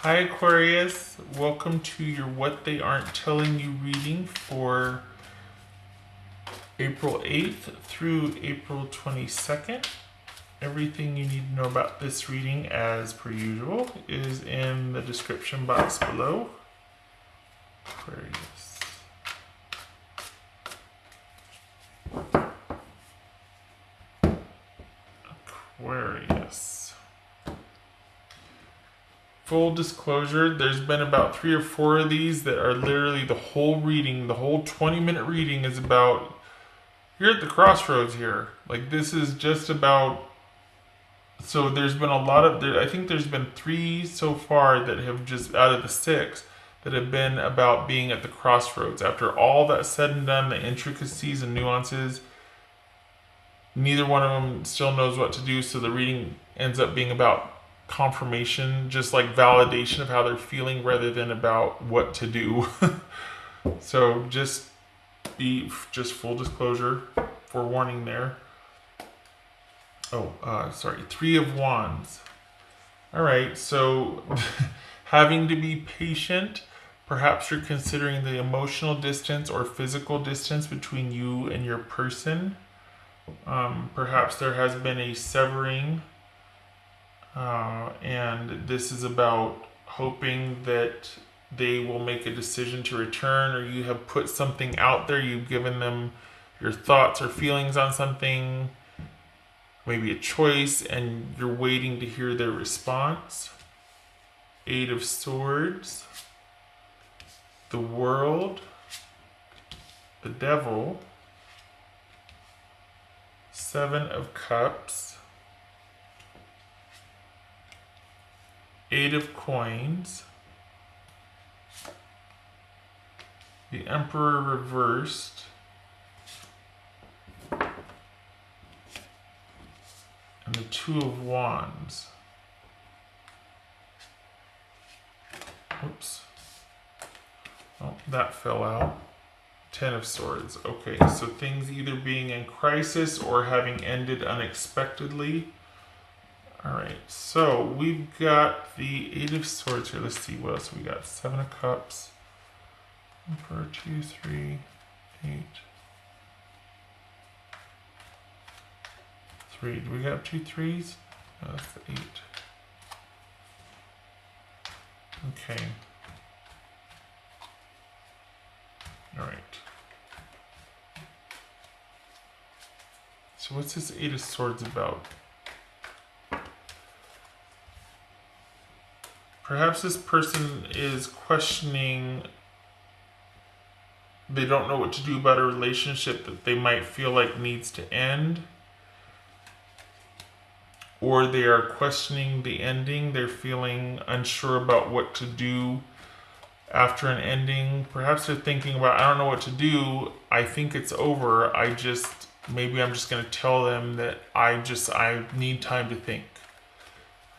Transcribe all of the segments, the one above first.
Hi Aquarius, welcome to your What They Aren't Telling You reading for April 8th through April 22nd. Everything you need to know about this reading, as per usual, is in the description box below. Aquarius. Aquarius. Full disclosure, there's been about 3 or 4 of these that are literally the whole reading, the whole 20-minute reading is about, you're at the crossroads here. Like, this is just about, so there's been a lot of, I think there's been 3 so far that have just, out of the 6, that have been about being at the crossroads. After all that's said and done, the intricacies and nuances, neither one of them still knows what to do, so the reading ends up being about confirmation, just like validation of how they're feeling rather than about what to do. So just full disclosure, forewarning there. Sorry, 3 of Wands. All right, so having to be patient. Perhaps you're considering the emotional distance or physical distance between you and your person. Perhaps there has been a severing. And this is about hoping that they will make a decision to return, or you have put something out there, you've given them your thoughts or feelings on something, maybe a choice, and you're waiting to hear their response. 8 of Swords, the World, the Devil, 7 of Cups, 8 of Coins, the Emperor reversed, and the 2 of Wands. Oops. Oh, that fell out. 10 of Swords. Okay, so things either being in crisis or having ended unexpectedly. Alright, so we've got the 8 of Swords here. Let's see what else we got. 7 of Cups. Emperor, 2, 3, 8. 3. Do we got 2 3s? No, that's the 8. Okay. Alright. So what's this 8 of Swords about? Perhaps this person is questioning, they don't know what to do about a relationship that they might feel like needs to end. Or they are questioning the ending, they're feeling unsure about what to do after an ending. Perhaps they're thinking about, I don't know what to do, I think it's over, maybe I'm just going to tell them that I need time to think.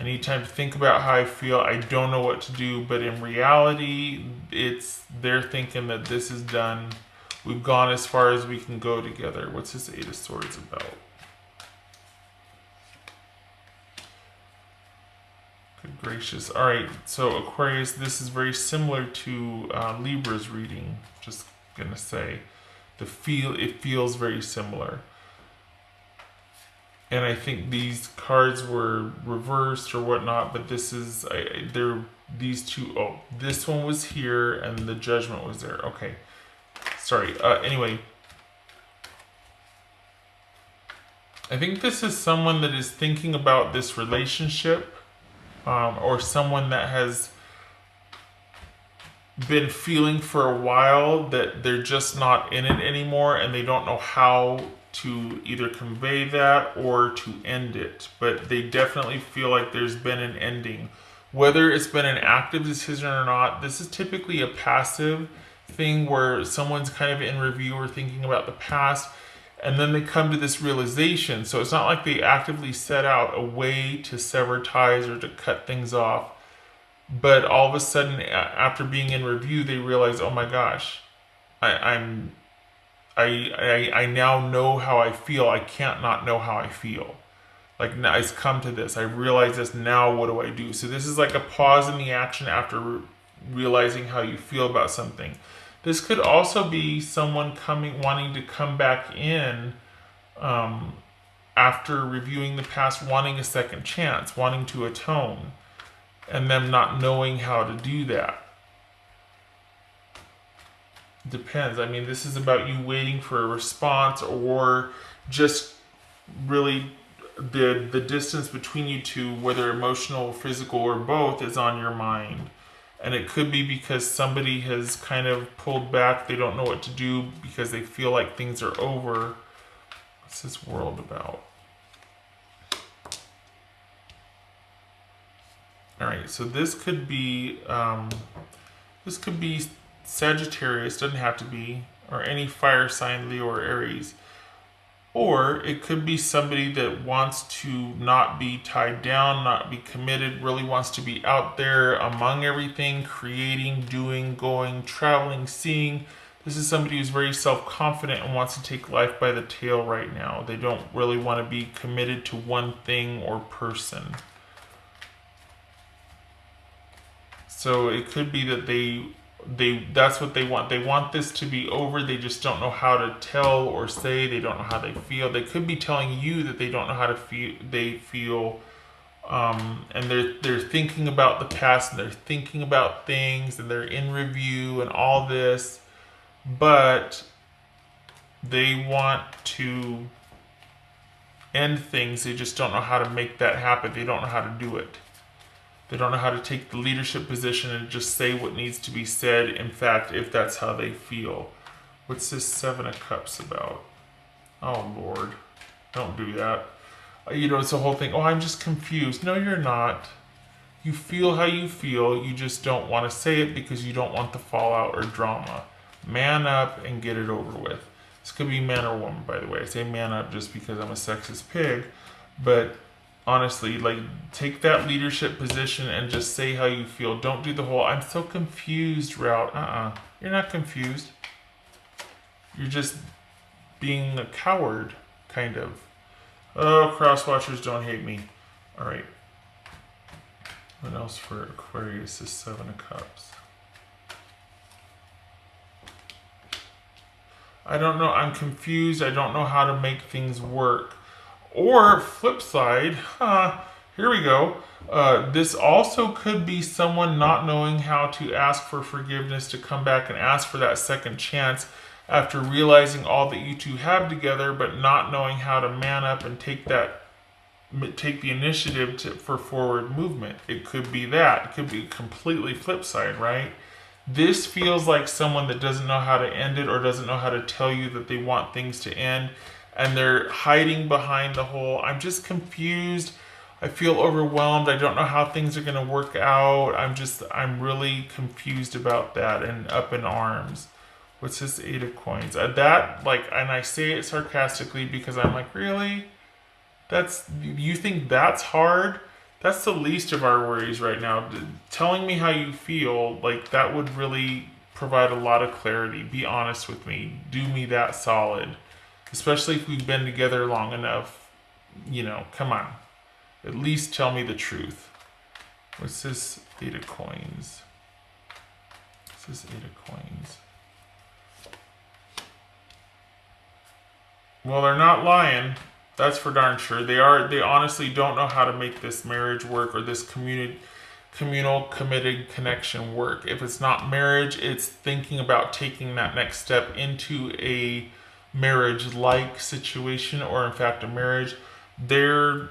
I need time to think about how I feel. I don't know what to do, but in reality, they're thinking that this is done. We've gone as far as we can go together. What's this 8 of Swords about? Good gracious. All right, so Aquarius, this is very similar to Libra's reading. Just gonna say, it feels very similar. And I think these cards were reversed or whatnot, but this is, these two, this one was here and the Judgment was there. Okay, sorry. Anyway, I think this is someone that is thinking about this relationship, or someone that has been feeling for a while that they're just not in it anymore and they don't know how to either convey that or to end it, but they definitely feel like there's been an ending. Whether it's been an active decision or not, this is typically a passive thing where someone's kind of in review or thinking about the past, and then they come to this realization. So it's not like they actively set out a way to sever ties or to cut things off, but all of a sudden, after being in review, they realize, oh my gosh, I now know how I feel. I can't not know how I feel. Like, now it's come to this. I realize this. Now what do I do? So this is like a pause in the action after realizing how you feel about something. This could also be someone wanting to come back in after reviewing the past, wanting a second chance, wanting to atone, and them not knowing how to do that. Depends. I mean, this is about you waiting for a response, or just really the distance between you two, whether emotional, physical, or both, is on your mind. And it could be because somebody has kind of pulled back. They don't know what to do because they feel like things are over. What's this world about? All right, so this could be Sagittarius, doesn't have to be, or any fire sign, Leo or Aries. Or it could be somebody that wants to not be tied down, not be committed, really wants to be out there among everything, creating, doing, going, traveling, seeing. This is somebody who's very self-confident and wants to take life by the tail right now. They don't really want to be committed to one thing or person. So it could be that that's what they want. They want this to be over. They just don't know how to tell or say. They don't know how they feel. They could be telling you that they don't know how to feel. They feel, and they're thinking about the past, and they're thinking about things, and they're in review and all this, but they want to end things. They just don't know how to make that happen. They don't know how to do it. They don't know how to take the leadership position and just say what needs to be said, in fact, if that's how they feel. What's this Seven of Cups about? Oh, Lord. Don't do that. It's the whole thing. Oh, I'm just confused. No, you're not. You feel how you feel. You just don't want to say it because you don't want the fallout or drama. Man up and get it over with. This could be man or woman, by the way. I say man up just because I'm a sexist pig, but honestly, like, take that leadership position and just say how you feel. Don't do the whole I'm so confused route. You're not confused. You're just being a coward, kind of. Oh, cross watchers, don't hate me. All right. What else for Aquarius is Seven of Cups? I don't know. I'm confused. I don't know how to make things work. Or flip side, here we go. This also could be someone not knowing how to ask for forgiveness, to come back and ask for that second chance after realizing all that you two have together, but not knowing how to man up and take the initiative for forward movement. It could be that. It could be completely flip side, right? This feels like someone that doesn't know how to end it, or doesn't know how to tell you that they want things to end. And they're hiding behind the whole, I'm just confused. I feel overwhelmed. I don't know how things are going to work out. I'm really confused about that and up in arms. What's this Eight of Coins? And I say it sarcastically because I'm like, really? You think that's hard? That's the least of our worries right now. Telling me how you feel, like, that would really provide a lot of clarity. Be honest with me. Do me that solid. Especially if we've been together long enough, come on. At least tell me the truth. What's this Eight of Coins? What's this Eight of Coins? Well, they're not lying. That's for darn sure. They honestly don't know how to make this marriage work, or this communal committed connection work. If it's not marriage, it's thinking about taking that next step into a marriage-like situation, or in fact a marriage. They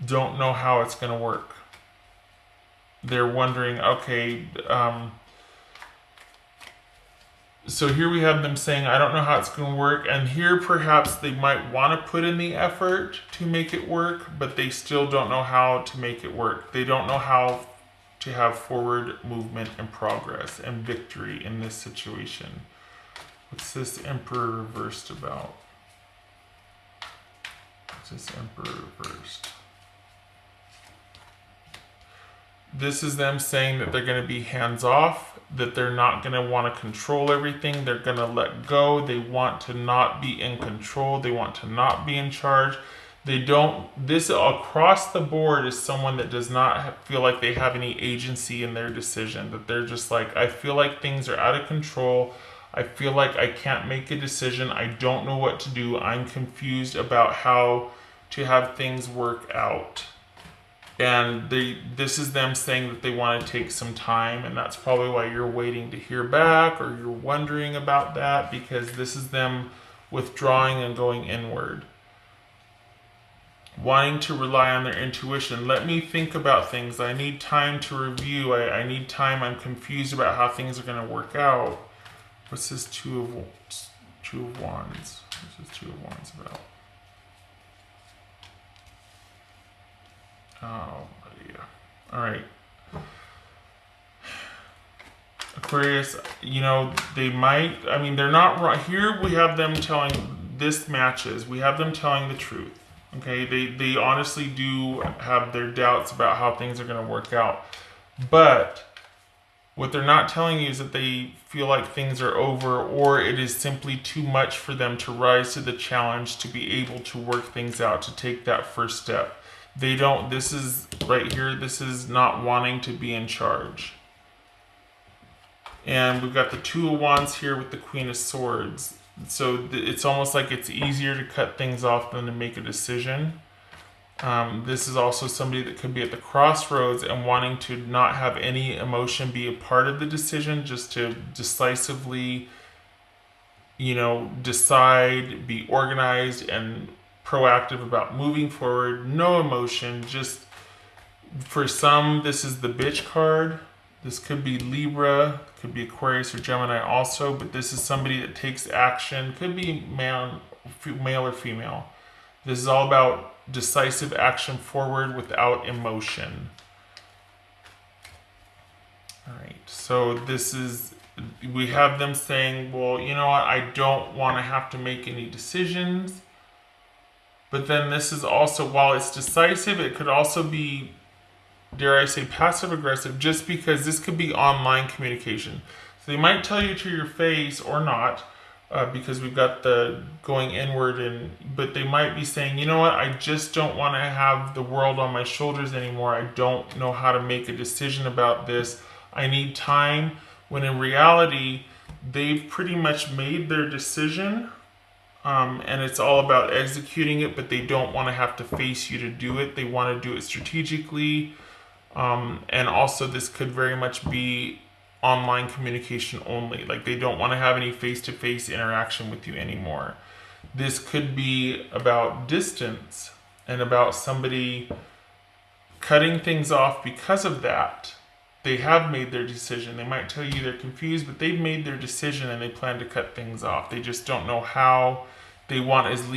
don't know how it's going to work. They're wondering, okay, so here we have them saying, I don't know how it's going to work, and here perhaps they might want to put in the effort to make it work, but they still don't know how to make it work. They don't know how to have forward movement and progress and victory in this situation. What's this Emperor reversed about? What's this Emperor reversed? This is them saying that they're going to be hands off, that they're not going to want to control everything. They're going to let go. They want to not be in control. They want to not be in charge. They don't, this across the board is someone that does not feel like they have any agency in their decision, that they're just like, I feel like things are out of control. I feel like I can't make a decision. I don't know what to do. I'm confused about how to have things work out. And this is them saying that they want to take some time, and that's probably why you're waiting to hear back, or you're wondering about that, because this is them withdrawing and going inward. Wanting to rely on their intuition. Let me think about things. I need time to review. I need time. I'm confused about how things are going to work out. What's this Two of Wands? What's this Two of Wands about? Oh, yeah. All right. Aquarius, you know, they might, I mean, they're not right. Here we have them telling, this matches. We have them telling the truth. Okay, they honestly do have their doubts about how things are going to work out. But what they're not telling you is that they feel like things are over, or it is simply too much for them to rise to the challenge to be able to work things out, to take that first step. They don't, this is right here, this is not wanting to be in charge. And we've got the Two of Wands here with the Queen of Swords. So it's almost like it's easier to cut things off than to make a decision. This is also somebody that could be at the crossroads and wanting to not have any emotion be a part of the decision, just to decisively, you know, decide, be organized and proactive about moving forward. No emotion. Just for some, this is the Bitch card. This could be Libra, could be Aquarius or Gemini also, but this is somebody that takes action. Could be male or female. This is all about decisive action forward without emotion. All right, so this is, we have them saying, well, you know what, I don't want to have to make any decisions. But then this is also, while it's decisive, it could also be, dare I say, passive aggressive, just because this could be online communication. So they might tell you to your face or not, because we've got the going inward, but they might be saying, you know what, I just don't want to have the world on my shoulders anymore. I don't know how to make a decision about this. I need time. When in reality, they've pretty much made their decision, and it's all about executing it, but they don't want to have to face you to do it. They want to do it strategically. And also this could very much be online communication only. Like they don't want to have any face-to-face interaction with you anymore. This could be about distance and about somebody cutting things off because of that. They have made their decision. They might tell you they're confused, but they've made their decision and they plan to cut things off. They just don't know how. They want as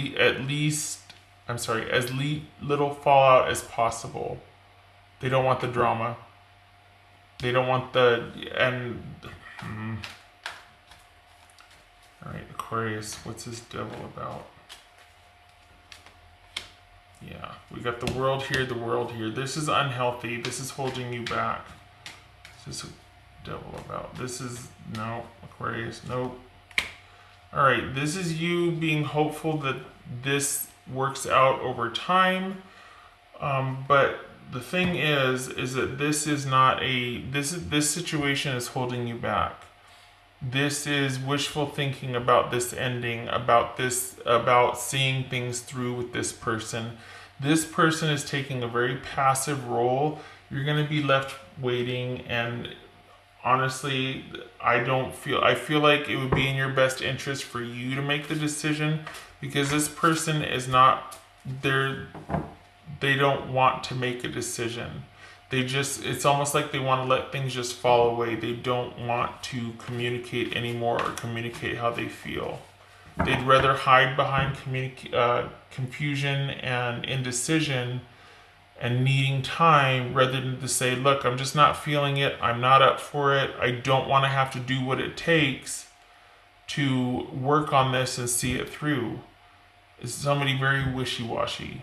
little fallout as possible. They don't want the drama. They don't want the, all right, Aquarius, what's this devil about? Yeah, we got the world here, the world here. This is unhealthy. This is holding you back. What's this devil about? This is, no, Aquarius, nope. All right, this is you being hopeful that this works out over time, but the thing is that this is not this situation is holding you back. This is wishful thinking about this ending, about seeing things through with this person. This person is taking a very passive role. You're going to be left waiting, and honestly, I feel like it would be in your best interest for you to make the decision, because this person is not there. They don't want to make a decision. It's almost like they want to let things just fall away. They don't want to communicate anymore or communicate how they feel. They'd rather hide behind confusion and indecision and needing time, rather than to say, look, I'm just not feeling it. I'm not up for it. I don't want to have to do what it takes to work on this and see it through. It's somebody very wishy-washy.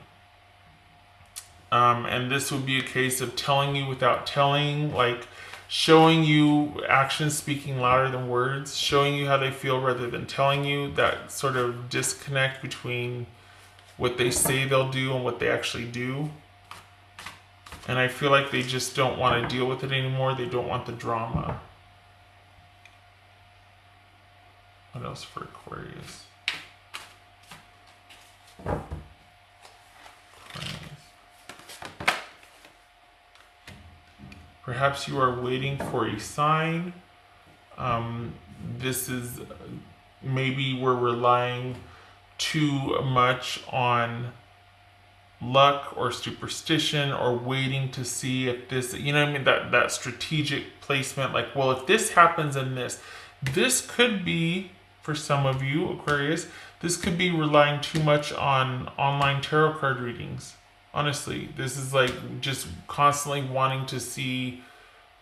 And this would be a case of telling you without telling, like showing you actions speaking louder than words, showing you how they feel rather than telling you, that sort of disconnect between what they say they'll do and what they actually do. And I feel like they just don't want to deal with it anymore. They don't want the drama. What else for Aquarius? Perhaps you are waiting for a sign. This is maybe we're relying too much on luck or superstition, or waiting to see if this, you know what I mean, that strategic placement, like, well, if this happens and this could be, for some of you Aquarius, this could be relying too much on online tarot card readings. Honestly, this is like just constantly wanting to see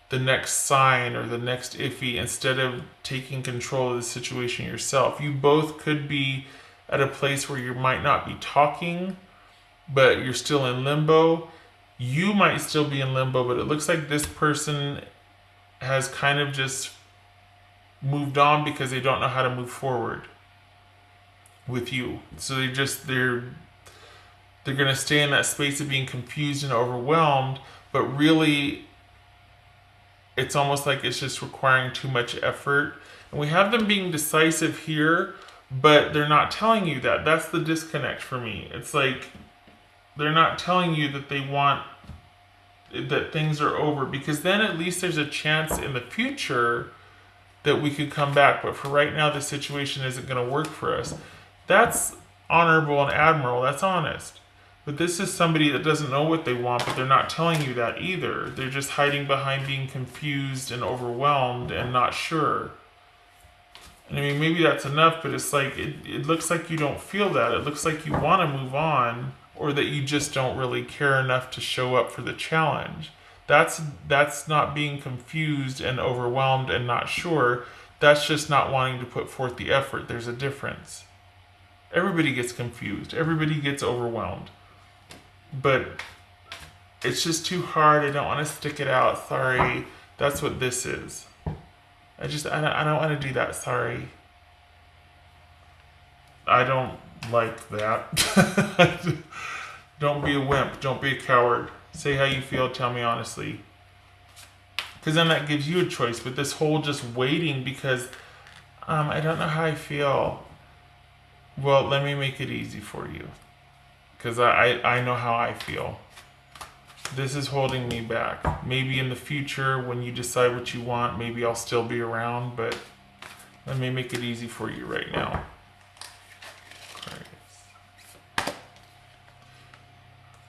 the next sign or the next iffy instead of taking control of the situation yourself. You both could be at a place where you might not be talking, but you're still in limbo. You might still be in limbo, but it looks like this person has kind of just moved on because they don't know how to move forward with you. So they're going to stay in that space of being confused and overwhelmed, but really it's almost like it's just requiring too much effort. And we have them being decisive here, but they're not telling you that. That's the disconnect for me. It's like they're not telling you that they want, that things are over, because then at least there's a chance in the future that we could come back. But for right now, the situation isn't going to work for us. That's honorable and admirable. That's honest. But this is somebody that doesn't know what they want, but they're not telling you that either. They're just hiding behind being confused and overwhelmed and not sure. And I mean, maybe that's enough, but it's like, it looks like you don't feel that. It looks like you want to move on, or that you just don't really care enough to show up for the challenge. That's not being confused and overwhelmed and not sure. That's just not wanting to put forth the effort. There's a difference. Everybody gets confused. Everybody gets overwhelmed. But it's just too hard. I don't want to stick it out. Sorry. That's what this is. I don't want to do that. Sorry. I don't like that. Don't be a wimp. Don't be a coward. Say how you feel. Tell me honestly. Because then that gives you a choice. But this whole just waiting because I don't know how I feel. Well, let me make it easy for you. Because I know how I feel. This is holding me back. Maybe in the future when you decide what you want, maybe I'll still be around. But let me make it easy for you right now.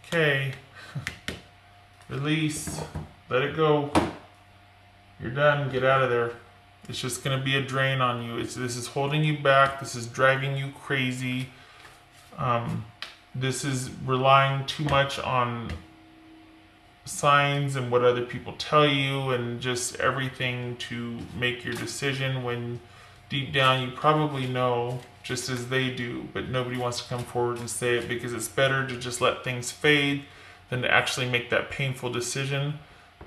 Okay, release, let it go. You're done, get out of there. It's just gonna be a drain on you. This is holding you back. This is driving you crazy. This is relying too much on signs and what other people tell you and just everything to make your decision, when deep down you probably know, just as they do, but nobody wants to come forward and say it because it's better to just let things fade than to actually make that painful decision.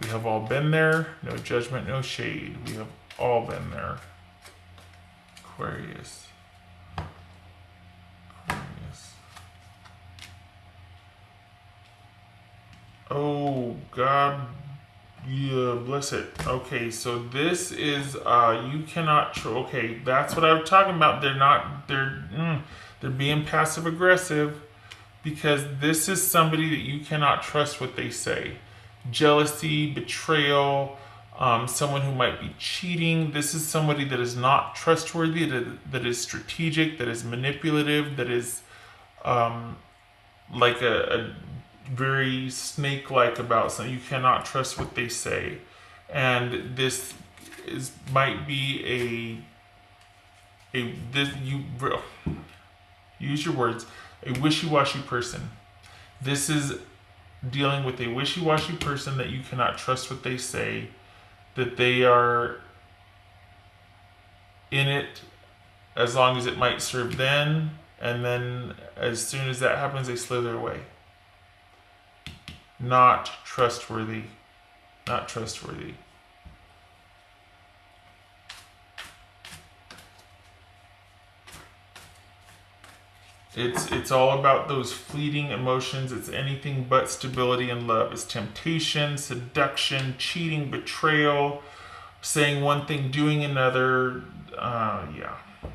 We have all been there. No judgment, no shade. We have all been there. Aquarius. Aquarius. Oh, God. Yeah, bless it. Okay, so this is you cannot. Okay, that's what I'm talking about. They're being passive aggressive because this is somebody that you cannot trust what they say. Jealousy, betrayal, someone who might be cheating. This is somebody that is not trustworthy, that is strategic, that is manipulative, that is like a very snake-like about something. You cannot trust what they say, and this might be use your words, a wishy-washy person. This is dealing with a wishy-washy person that you cannot trust what they say, that they are in it as long as it might serve them, and then as soon as that happens, they slither away. not trustworthy. Not trustworthy. It's all about those fleeting emotions. It's anything but stability and love. It's temptation, seduction, cheating, betrayal, saying one thing, doing another. Yeah. All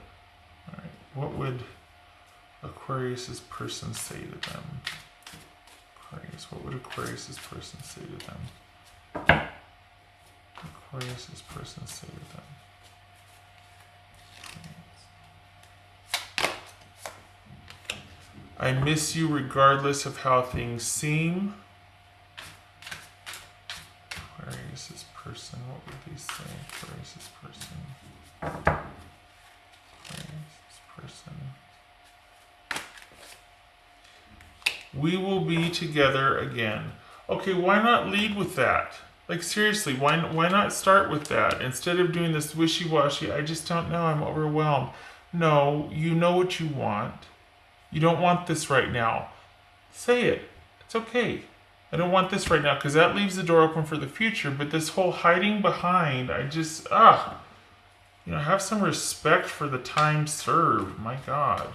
right. What would Aquarius's person say to them? Aquarius. What would Aquarius's person say to them? Aquarius's person say to them? I miss you regardless of how things seem. Aquarius's person, what would they say? Aquarius's person. Aquarius's person. We will be together again. Okay, why not lead with that? Like seriously, why not start with that? Instead of doing this wishy-washy, I just don't know, I'm overwhelmed. No, you know what you want. You don't want this right now. Say it. It's okay. I don't want this right now, because that leaves the door open for the future. But this whole hiding behind, I just, have some respect for the time served. My God.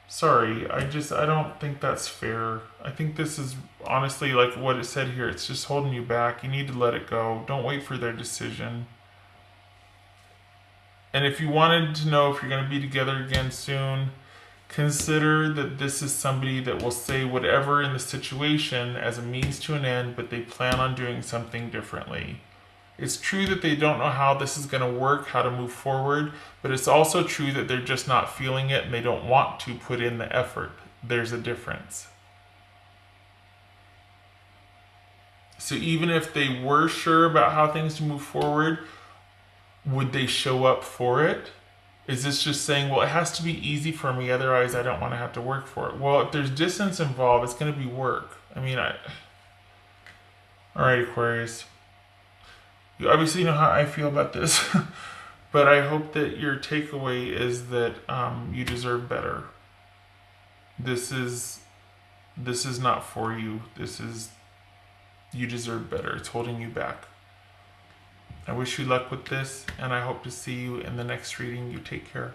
Sorry, I don't think that's fair. I think this is honestly like what it said here. It's just holding you back. You need to let it go. Don't wait for their decision. And if you wanted to know if you're going to be together again soon, consider that this is somebody that will say whatever in the situation as a means to an end, but they plan on doing something differently. It's true that they don't know how this is going to work, how to move forward, but it's also true that they're just not feeling it and they don't want to put in the effort. There's a difference. So even if they were sure about how things to move forward, would they show up for it? Is this just saying, well, it has to be easy for me, otherwise I don't want to have to work for it? Well, if there's distance involved, it's going to be work. I mean, all right, Aquarius. You obviously know how I feel about this, but I hope that your takeaway is that you deserve better. This is not for you. You deserve better. It's holding you back. I wish you luck with this, and I hope to see you in the next reading. You take care.